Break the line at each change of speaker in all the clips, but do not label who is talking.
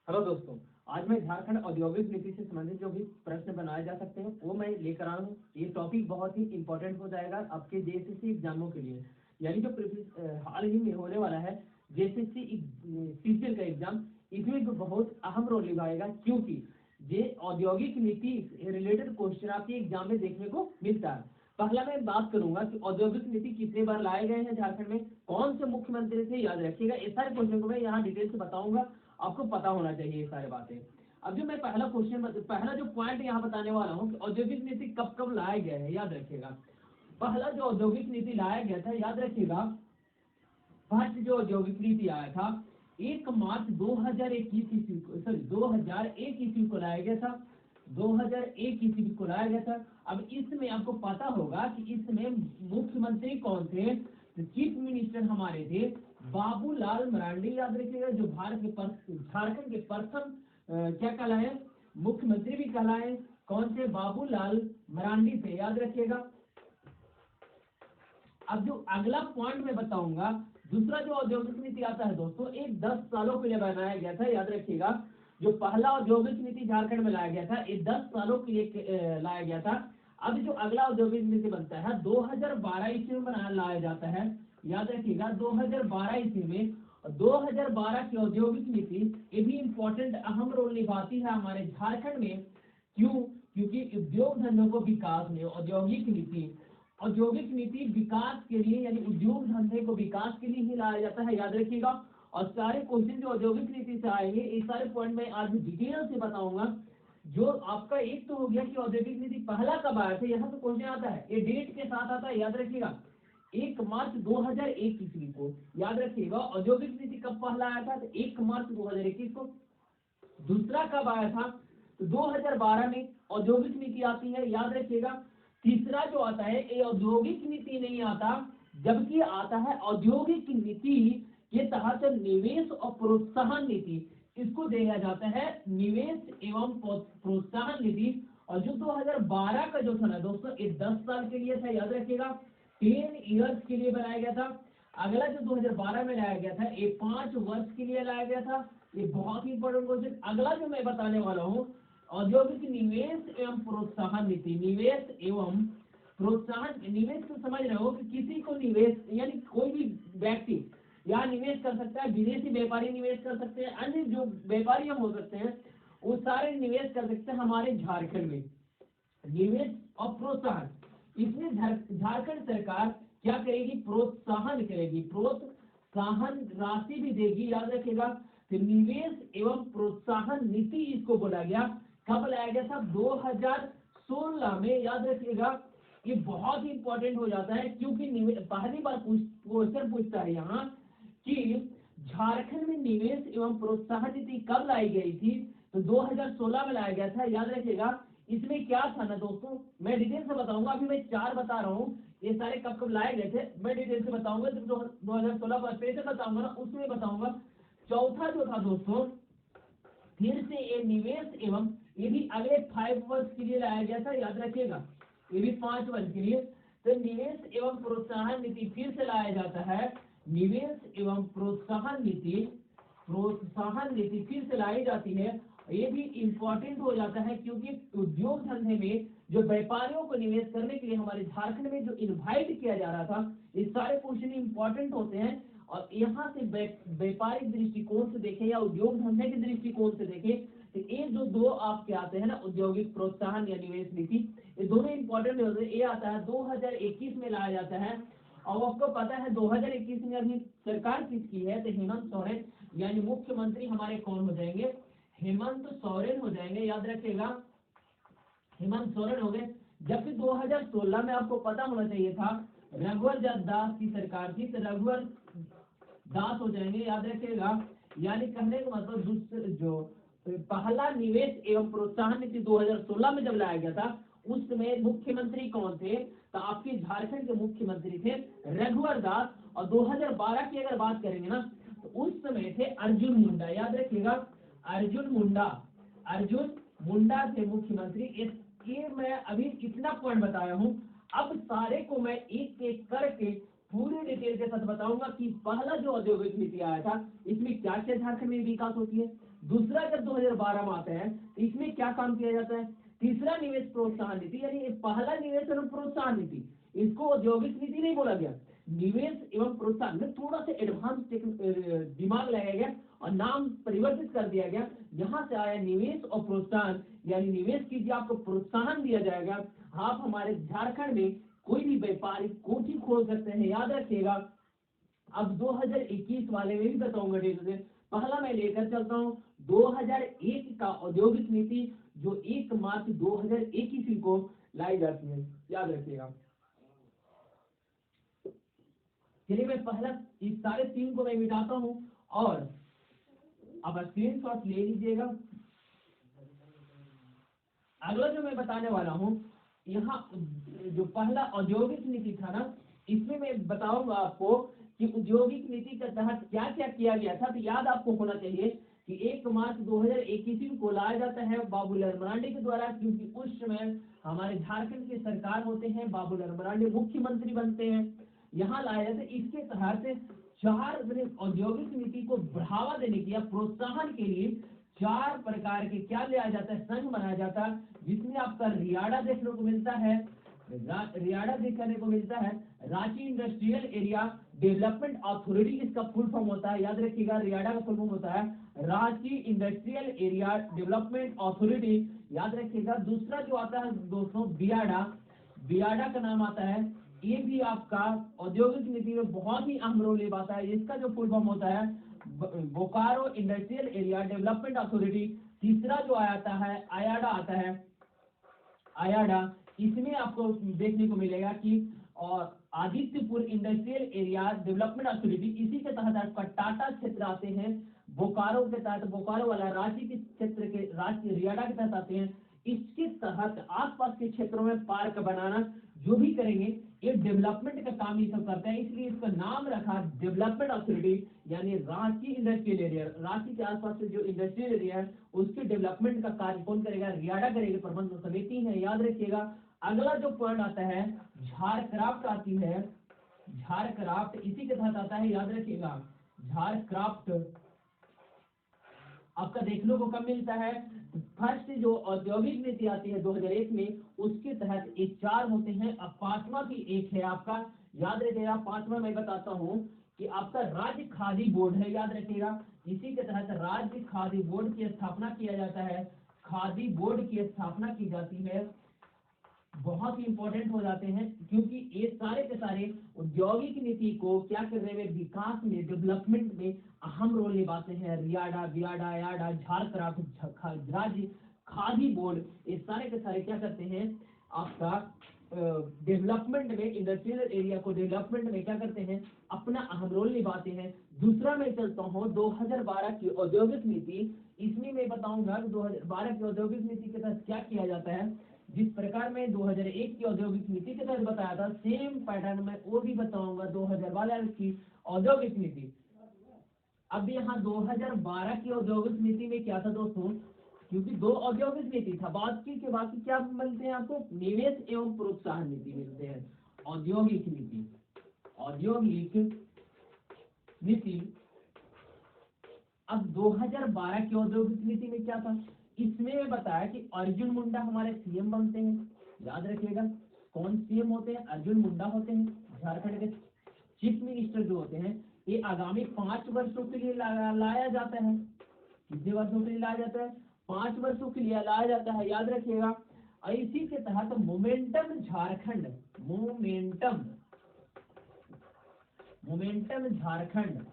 Hello दोस्तों, आज मैं झारखंड औद्योगिक नीति से संबंधित जो भी प्रश्न बनाए जा सकते हैं वो मैं लेकर आया हूँ। ये टॉपिक बहुत ही इंपॉर्टेंट हो जाएगा आपके जेएसएससी एग्जामों के लिए, यानी जो हाल ही में होने वाला है जेएसएससी सीजीएल का एग्जाम, इसमें तो बहुत अहम रोल निभाएगा, क्योंकि ये औद्योगिक नीति रिलेटेड क्वेश्चन आपके एग्जाम में देखने को मिलता है। पहला मैं बात करूंगा कि औद्योगिक नीति कितने बार लाए गए हैं झारखंड में, कौन से मुख्यमंत्री थे, याद रखिएगा। ये सारे क्वेश्चन को मैं यहाँ डिटेल से बताऊंगा, आपको पता होना चाहिए ये सारी बातें। अब जो मैं पहला जो पॉइंट यहाँ बताने वाला हूँ कि औद्योगिक नीति कब कब लाया गया है, याद रखिएगा। पहला जो औद्योगिक नीति लाया गया था, याद रखिएगा, फर्स्ट जो औद्योगिक नीति आया था 1 मार्च 2021 ईस्वी को, सॉरी 2001 ईस्वी को लाया गया था। 2001 ईस्वी को लाया गया था। अब इसमें आपको पता होगा कि इसमें मुख्यमंत्री कौन थे, तो चीफ मिनिस्टर हमारे थे बाबूलाल मरांडी, याद रखिएगा, जो झारखंड के प्रथम क्या कहलाए, मुख्यमंत्री भी कहलाए। कौन थे? बाबूलाल मरांडी थे, याद रखिएगा। अब जो अगला पॉइंट मैं बताऊंगा, दूसरा जो औद्योगिक नीति आता है दोस्तों, एक 10 सालों के लिए बनाया गया था, याद रखिएगा। जो पहला औद्योगिक नीति झारखंड में लाया गया था, ये 10 सालों के लिए लाया गया था। अब जो अगला औद्योगिक नीति बनता है 2012 ईस्वी में लाया जाता है, याद रखिएगा। 2012 ईस्वी में, 2012 की औद्योगिक नीति ये भी इम्पोर्टेंट अहम रोल निभाती है हमारे झारखंड में। क्यों? क्योंकि उद्योग धंधों को विकास में औद्योगिक नीति विकास के लिए, यानी उद्योग धंधे को विकास के लिए ही लाया जाता है, याद रखिएगा। और सारे क्वेश्चन जो औद्योगिक नीति से आएंगे, ये सारे पॉइंट मैं आज डिटेल से बताऊंगा। जो आपका एक तो हो गया कि औद्योगिक नीति पहला कब आया था, यहाँ तो क्वेश्चन आता है, ये डेट के साथ आता है, याद रखिएगा। 1 मार्च 2021 ईस्वी को, याद रखिएगा। औद्योगिक नीति कब पहला आया था? तो 1 मार्च 2021 को। दूसरा कब आया था? तो 2012 में औद्योगिक नीति आती है, याद रखिएगा। तीसरा जो आता है, ये औद्योगिक नीति नहीं आता, जबकि आता है औद्योगिक नीति के तहत निवेश और प्रोत्साहन नीति, इसको दिया जाता है निवेश एवं प्रोत्साहन नीति। और जो 2012 का जो था ना दोस्तों, ये 10 साल के लिए था, याद रखिएगा, 10 ईयर्स के लिए बनाया गया था। अगला जो 2012 में लाया गया था, ये 5 वर्ष के लिए लाया गया था। ये बहुत ही इंपॉर्टेंट क्वेश्चन। अगला जो मैं बताने वाला हूँ, औद्योगिक निवेश एवं प्रोत्साहन नीति। निवेश एवं प्रोत्साहन, निवेश तो समझ रहे हो कि किसी को निवेश, यानी कोई भी व्यक्ति यहाँ निवेश कर सकता है, विदेशी व्यापारी निवेश कर सकते हैं, अन्य जो व्यापारी हम हो सकते हैं, वो सारे निवेश कर सकते हैं हमारे झारखंड में। निवेश और प्रोत्साहन, इसमें झारखंड सरकार क्या करेगी? प्रोत्साहन करेगी, प्रोत्साहन राशि भी देगी, याद रखिएगा। तो निवेश एवं प्रोत्साहन नीति इसको बोला गया। कब लाया गया था? 2016 में, याद रखिएगा। ये बहुत ही इंपॉर्टेंट हो जाता है, क्योंकि पहली बार क्वेश्चन पूछता है यहाँ कि झारखंड में निवेश एवं प्रोत्साहन नीति कब लाई गई थी? तो 2016 में लाया गया था, याद रखिएगा। इसमें क्या था ना दोस्तों, मैं डिटेल से बताऊंगा। अभी मैं 4 बता रहा हूँ, ये सारे कब कब लाए गए थे मैं डिटेल से बताऊंगा। जब 2016 पर से बताऊंगा ना, उसमें बताऊंगा। चौथा जो था दोस्तों, फिर से ये निवेश एवं, ये भी अगले 5 वर्ष के लिए लाया गया था, याद रखिएगा। ये भी 5 वर्ष के लिए। तो निवेश एवं प्रोत्साहन नीति फिर से लाया जाता है। निवेश एवं प्रोत्साहन नीति फिर से लाई जाती है। ये भी इंपॉर्टेंट हो जाता है, क्योंकि उद्योग धंधे में जो व्यापारियों को निवेश करने के लिए हमारे झारखंड में जो इन्वाइट किया जा रहा था, ये सारे क्वेश्चन इंपॉर्टेंट होते हैं। और यहाँ से व्यापारिक दृष्टिकोण से देखें या उद्योग धंधे के दृष्टिकोण से देखें, तो ये जो दो आपके आते हैं ना, औद्योगिक प्रोत्साहन या निवेश नीति, ये दोनों इंपॉर्टेंट होते हैं। ये आता है 2021 में लाया जाता है। और आपको पता है 2021 में अभी सरकार किसकी है? तो हेमंत सोरेन, यानी मुख्यमंत्री हमारे कौन हो जाएंगे? हेमंत सोरेन हो जाएंगे, याद रखिएगा। हेमंत सोरेन हो गए। जबकि 2016 में आपको पता होना चाहिए था, रघुवर दास की सरकार थी, तो रघुवर दास हो जाएंगे, याद रखिएगा। यानी कहने का मतलब दूसरे जो पहला निवेश एवं प्रोत्साहन नीति 2016 में जब लाया गया था, उस समय मुख्यमंत्री कौन थे? तो आपके झारखंड के मुख्यमंत्री थे रघुवर दास। और 2012 की अगर बात करेंगे ना, तो उस समय थे अर्जुन मुंडा, याद रखिएगा। अर्जुन मुंडा थे मुख्यमंत्री। ये मैं अभी कितना पॉइंट बताया हूँ, अब सारे को मैं एक एक करके पूरे डिटेल के साथ बताऊंगा कि पहला जो औद्योगिक नीति आया था, इसमें क्या क्या झारखंड में विकास होती है, दूसरा जब 2012 में आता है तो इसमें क्या काम किया जाता है, तीसरा निवेश प्रोत्साहन नीति, यानी पहला निवेश एवं प्रोत्साहन नीति, इसको औद्योगिक नीति नहीं बोला गया, निवेश एवं प्रोत्साहन में थोड़ा सा एडवांस दिमाग लगाया गया और नाम परिवर्तित कर दिया गया, यहाँ से आया निवेश और प्रोत्साहन, यानी निवेश कीजिए आपको प्रोत्साहन दिया जाएगा, आप हमारे झारखंड में कोई भी व्यापारिक कोठी खोल सकते हैं, याद रखिएगा। अब 2021 वाले में भी बताऊंगा डेट से, पहला मैं लेकर चलता हूँ 2001 का औद्योगिक नीति, जो 1 मार्च 2001 ईस्वी को लाई जाती है, याद रखिएगा। चलिए मैं पहला इस सारे तीन को मैं मिटाता हूँ और अब स्क्रीनशॉट ले लीजिएगा। अगला जो मैं बताने वाला हूँ, यहाँ जो पहला औद्योगिक नीति था ना, इसमें मैं बताऊंगा आपको कि औद्योगिक नीति के तहत क्या क्या किया गया था। तो याद आपको होना चाहिए कि 1 मार्च 2021 को लाया जाता है बाबूलाल मरांडी के द्वारा, क्योंकि उस समय हमारे झारखंड की सरकार होते हैं, बाबूलाल मरांडी मुख्यमंत्री बनते हैं, यहाँ लाया जाता है। इसके तहत 4 औद्योगिक नीति को बढ़ावा देने की या प्रोत्साहन के लिए 4 प्रकार के क्या लिया जाता है, संघ बनाया जाता है, जिसमें आपका रियाडा देखने को मिलता है, रियाडा देखने को मिलता है, Ranchi industrial area development authority इसका फुल फॉर्म होता है, याद रखिएगा रियाडा का फुल फॉर्म होता है Ranchi industrial area development authority, याद रखिएगा। दूसरा जो आता है दोस्तों बियाडा, बियाडा का नाम आता है, ये भी आपका औद्योगिक नीति में बहुत ही अहम रोल निभाता है, इसका जो फुल फॉर्म होता है Bokaro industrial area development authority. तीसरा जो आता है आयाडा आता है, आयाडा, इसमें आपको देखने को मिलेगा कि और Adityapur industrial area development authority, इसी के तहत आपका टाटा क्षेत्र आते हैं, बोकारो के तहत बोकारो वाला रांची के क्षेत्र के राज्य रियाडा के तहत आते हैं। इसके तहत आसपास के क्षेत्रों में पार्क बनाना जो भी करेंगे ये डेवलपमेंट का काम ये सब करते हैं, इसलिए इसका नाम रखा डेवलपमेंट अथॉरिटी, यानी रांची इंडस्ट्रियल एरिया, रांची के आसपास के जो इंडस्ट्रियल एरिया है उसके डेवलपमेंट का कार्य कौन करेगा, रियाडा करेगी, प्रबंध समिति है, याद रखिएगा। अगला जो पॉइंट आता है झारक्राफ्ट आती है, झारक्राफ्ट इसी के तहत आता है, याद रखिएगा। झारक्राफ्ट आपका देखने को कब मिलता है, फर्स्ट जो औद्योगिक नीति आती है 2001 में, उसके तहत ये 4 होते हैं। अब 5वां भी एक है आपका, याद रखिएगा। 5वां मैं बताता हूँ कि आपका राज्य खादी बोर्ड है, याद रखिएगा। इसी के तहत राज्य खादी बोर्ड की स्थापना किया जाता है, खादी बोर्ड की स्थापना की जाती है, बहुत ही इंपॉर्टेंट हो जाते हैं, क्योंकि ये सारे के सारे औद्योगिक नीति को क्या करने में, विकास में, डेवलपमेंट में अहम रोल निभाते हैं। रियाडा, बियाडा, याडा, झारखंड राज्य खादी बोर्ड, ये सारे के सारे क्या करते हैं, आपका डेवलपमेंट में, इंडस्ट्रियल एरिया को डेवलपमेंट में क्या करते हैं, अपना अहम रोल निभाते हैं। दूसरा मैं चलता हूँ 2012 की औद्योगिक नीति, इसमें मैं बताऊंगा 2012 की औद्योगिक नीति के तहत क्या किया जाता है। जिस प्रकार में 2001 की औद्योगिक नीति के तहत बताया था, सेम पैटर्न में वो भी बताऊंगा 2012 की औद्योगिक नीति। अब यहाँ 2012 की औद्योगिक नीति में क्या था दोस्तों, क्योंकि 2 औद्योगिक नीति था, बाकी के बाकी क्या मिलते हैं आपको, निवेश एवं प्रोत्साहन नीति मिलते हैं। औद्योगिक नीति, औद्योगिक नीति। अब 2012 की औद्योगिक नीति में क्या था, इसमें बताया कि अर्जुन मुंडा हमारे सीएम बनते हैं, याद रखिएगा। कौन सीएम होते हैं, अर्जुन मुंडा होते हैं, झारखंड के चीफ मिनिस्टर जो होते हैं। ये आगामी 5 वर्षों के लिए लाया जाता है, कितने वर्षों के लिए लाया जाता है, 5 वर्षों के लिए लाया जाता है, याद रखिएगा। और इसी के तहत मोमेंटम झारखंड, मोमेंटम झारखंड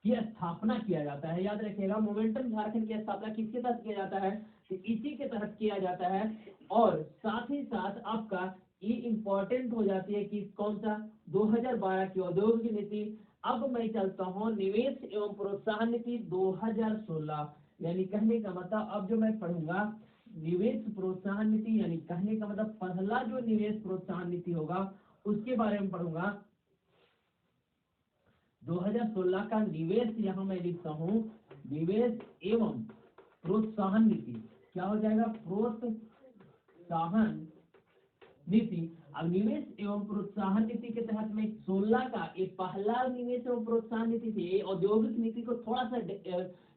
की स्थापना किया जाता है, याद रखिएगा। मोमेंटम झारखंड की स्थापना किसके तहत किया जाता है, तो इसी के तहत किया जाता है। और साथ ही साथ आपका ये इंपॉर्टेंट हो जाती है कि कौन सा, 2012 की औद्योगिक नीति। अब मैं चलता हूँ निवेश एवं प्रोत्साहन नीति 2016, यानी कहने का मतलब अब जो मैं पढ़ूंगा निवेश प्रोत्साहन नीति, यानी कहने का मतलब पहला जो निवेश प्रोत्साहन नीति होगा उसके बारे में पढ़ूंगा। 2016 का निवेश यहाँ मैं लिखता हूँ, निवेश एवं प्रोत्साहन नीति क्या हो जाएगा, प्रोत्साहन नीति। अब निवेश एवं प्रोत्साहन नीति के तहत में 16 का ये पहला निवेश एवं प्रोत्साहन नीति थी। औद्योगिक नीति को थोड़ा सा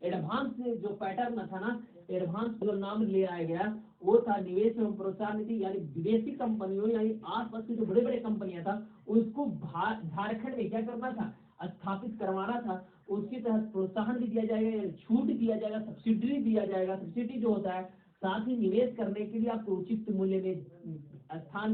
एडवांस जो पैटर्न था ना, एडवांस जो नाम ले आया गया वो था निवेश एवं प्रोत्साहन नीति, यानी विदेशी कंपनियों यानी आसपास की जो बड़े बड़े कंपनियां था उसको झारखंड में क्या करना था, स्थापित करवाना था। उसके तहत प्रोत्साहन भी दिया जाएगा, यानी छूट दिया जाएगा, सब्सिडी दिया जाएगा। सब्सिडी जो होता है, साथ ही निवेश करने के लिए आपको उचित मूल्य में स्थान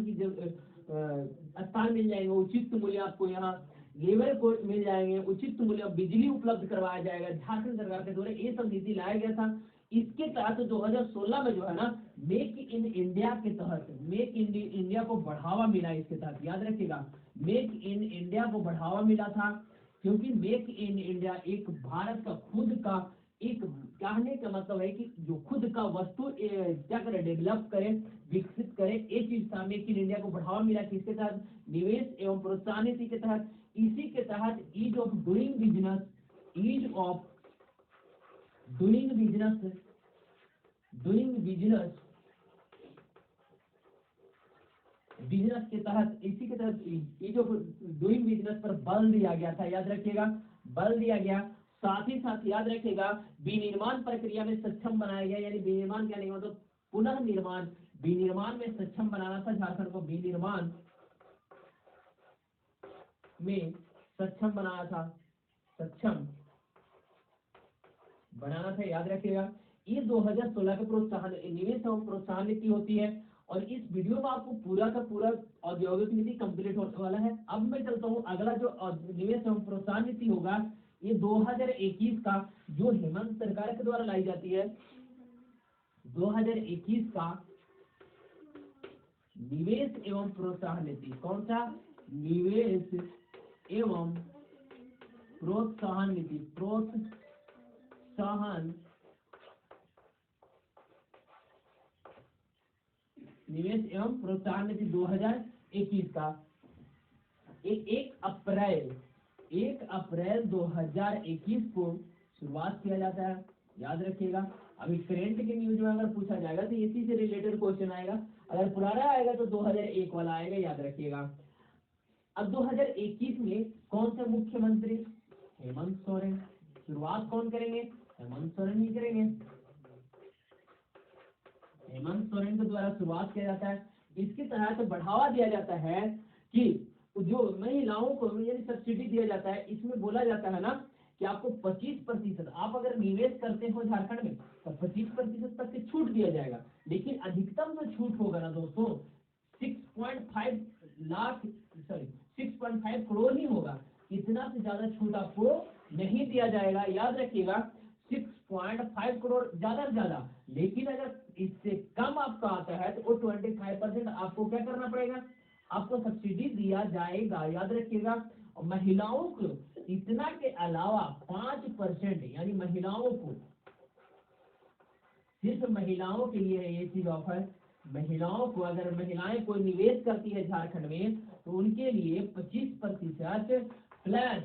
मिल जाएंगे, उचित मूल्य आपको यहाँ लेबर को मिल जाएंगे, उचित मूल्य बिजली उपलब्ध करवाया जाएगा झारखंड सरकार के द्वारा। ये सब नीति लाया गया था। इसके तहत 2016 में जो है ना, मेक इन इंडिया के तहत मेक इन इंडिया को बढ़ावा मिला। इसके तहत याद रखिएगा, मेक इन इंडिया को बढ़ावा मिला था, क्योंकि मेक इन इंडिया एक भारत का खुद का एक कहने का मतलब है कि जो खुद का वस्तु क्या करे, डेवलप करे, विकसित करे, ये चीज था। मेक इन इंडिया को बढ़ावा मिला किसके तहत, निवेश एवं प्रोत्साहन नीति के तहत। इसी के तहत ease of doing business, ease of doing business business के तहत, इसी के तहत ईज ऑफ डूइंग बिजनेस पर बल दिया गया था। याद रखिएगा, बल दिया गया। साथ ही साथ याद रखिएगा, विनिर्माण प्रक्रिया में सक्षम बनाया गया, यानी विनिर्माण क्या नहीं मतलब पुनः निर्माण, विनिर्माण में सक्षम बनाना था झारखंड को, विनिर्माण में सक्षम बनाना था, सक्षम बनाना था। याद रखिएगा, ये 2016 के प्रोत्साहन निवेश एवं प्रोत्साहन नीति होती है। और इस वीडियो में आपको पूरा का पूरा औद्योगिक नीति कंप्लीट होने वाला है। अब मैं चलता हूँ, अगला जो निवेश एवं प्रोत्साहन नीति होगा ये 2021 का, जो हेमंत सरकार के द्वारा लाई जाती है। 2021 का निवेश एवं प्रोत्साहन नीति कौन सा, निवेश एवं प्रोत्साहन नीति, प्रोत्साहन निवेश एवं प्रोत्साहन नीति 2021 का 1 अप्रैल 2021 को शुरुआत किया जाता है। याद रखिएगा, अभी करेंट के न्यूज में अगर पूछा जाएगा तो इसी से रिलेटेड क्वेश्चन आएगा, अगर पुराना आएगा तो 2001 वाला आएगा। याद रखिएगा। अब 2021 में कौन से मुख्यमंत्री, हेमंत सोरेन। शुरुआत कौन करेंगे, हेमंत सोरेन ही करेंगे। हेमंत सोरेन के द्वारा शुरुआत किया जाता है। इसके तहत बढ़ावा दिया जाता है कि जो महिलाओं को यानी सब्सिडी दिया जाता है। इसमें बोला जाता है ना कि आपको 25%, आप अगर निवेश करते हो झारखंड में तो 25% तक की छूट दिया जाएगा। लेकिन अधिकतम जो छूट होगा ना दोस्तों 6.5 करोड़ ही होगा, इतना से ज्यादा छूट आपको नहीं दिया जाएगा। याद रखिएगा, 6.5 करोड़ ज्यादा से ज्यादा। लेकिन अगर इससे कम आपका आता है तो वो 25% आपको क्या करना पड़ेगा, आपको सब्सिडी दिया जाएगा। याद रखिएगा। और महिलाओं को इतना के अलावा 5%, यानी महिलाओं को, सिर्फ महिलाओं के लिए है ये चीज ऑफर। महिलाओं को, अगर महिलाएं कोई निवेश करती है झारखंड में तो उनके लिए 25% प्लस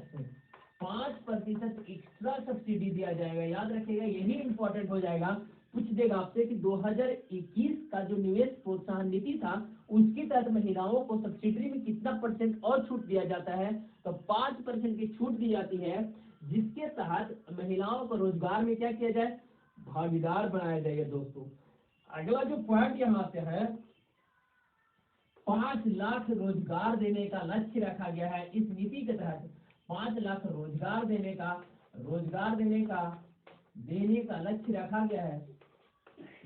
5% एक्स्ट्रा सब्सिडी दिया जाएगा। याद रखिएगा, यही इंपॉर्टेंट हो जाएगा। पूछ देगा आपसे कि 2021 का जो निवेश प्रोत्साहन नीति था उसके तहत महिलाओं को सब्सिडी में कितना % और छूट दिया जाता है, तो 5% की छूट दी जाती है, जिसके तहत महिलाओं को रोजगार में क्या किया जाए, भागीदार बनाया जाएगा। दोस्तों अगला जो पॉइंट यहाँ से है, 5 लाख रोजगार देने का लक्ष्य रखा गया है। इस नीति के तहत 5 लाख रोजगार देने का लक्ष्य रखा गया है,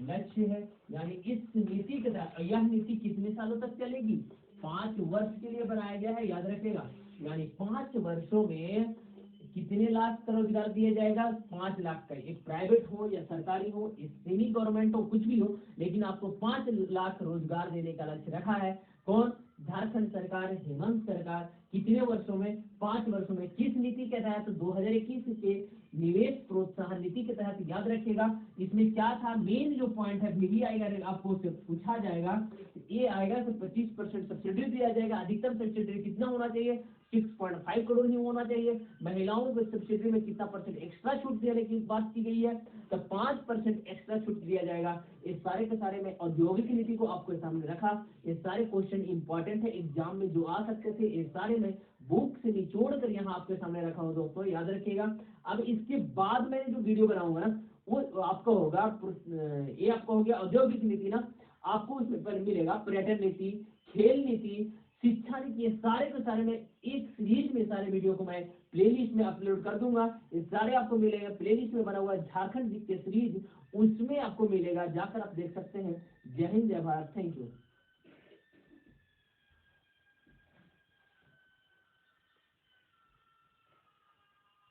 लक्ष्य है। यानी इस नीति के तहत, यह नीति कितने सालों तक चलेगी, 5 वर्ष के लिए बनाया गया है। याद रखेगा, यानी 5 वर्षों में कितने लाख का रोजगार दिया जाएगा, 5 लाख का। एक प्राइवेट हो या सरकारी हो, एक सेमी गवर्नमेंट हो, कुछ भी हो, लेकिन आपको 5 लाख रोजगार देने का लक्ष्य रखा है। कौन, झारखंड सरकार, हेमंत सरकार। कितने वर्षों में, 5 वर्षों में। किस नीति के तहत, 2021 के निवेश प्रोत्साहन नीति के तहत। याद रखिएगा, इसमें क्या था, मेन जो पॉइंट है भी आएगा, आपको उससे पूछा जाएगा। ये आएगा तो 25% सब्सिडी दिया जाएगा। अधिकतम सब्सिडी कितना होना चाहिए, 6.5 करोड़ ही होना चाहिए। महिलाओं को सब्सिडी में कितना परसेंट एक्स्ट्रा छूट देने की बात की गई है, तो 5% एक्स्ट्रा छूट दिया जाएगा। ये सारे के सारे मैं औद्योगिक नीति को आपके सामने रखा। ये सारे क्वेश्चन इंपॉर्टेंट है, एग्जाम में जो आ सकते थे, ये सारे मैं बुक से निचोड़ कर यहाँ आपके सामने रखा हूँ दोस्तों, याद रखिएगा। अब इसके बाद मैंने जो वीडियो बनाऊंगा ना, वो आपका होगा, ये आपका हो गया औद्योगिक नीति ना, आपको उसमें पर मिलेगा पर्यटन नीति, खेल नीति, शिक्षा नीति, ये सारे के सारे मैं एक सीरीज में सारे वीडियो को मैं प्लेलिस्ट में अपलोड कर दूंगा। ये सारे आपको मिलेगा, प्लेलिस्ट में बना हुआ झारखंड जीके सीरीज, उसमें आपको मिलेगा, जाकर आप देख सकते हैं। जय हिंद, जय भारत, थैंक यू।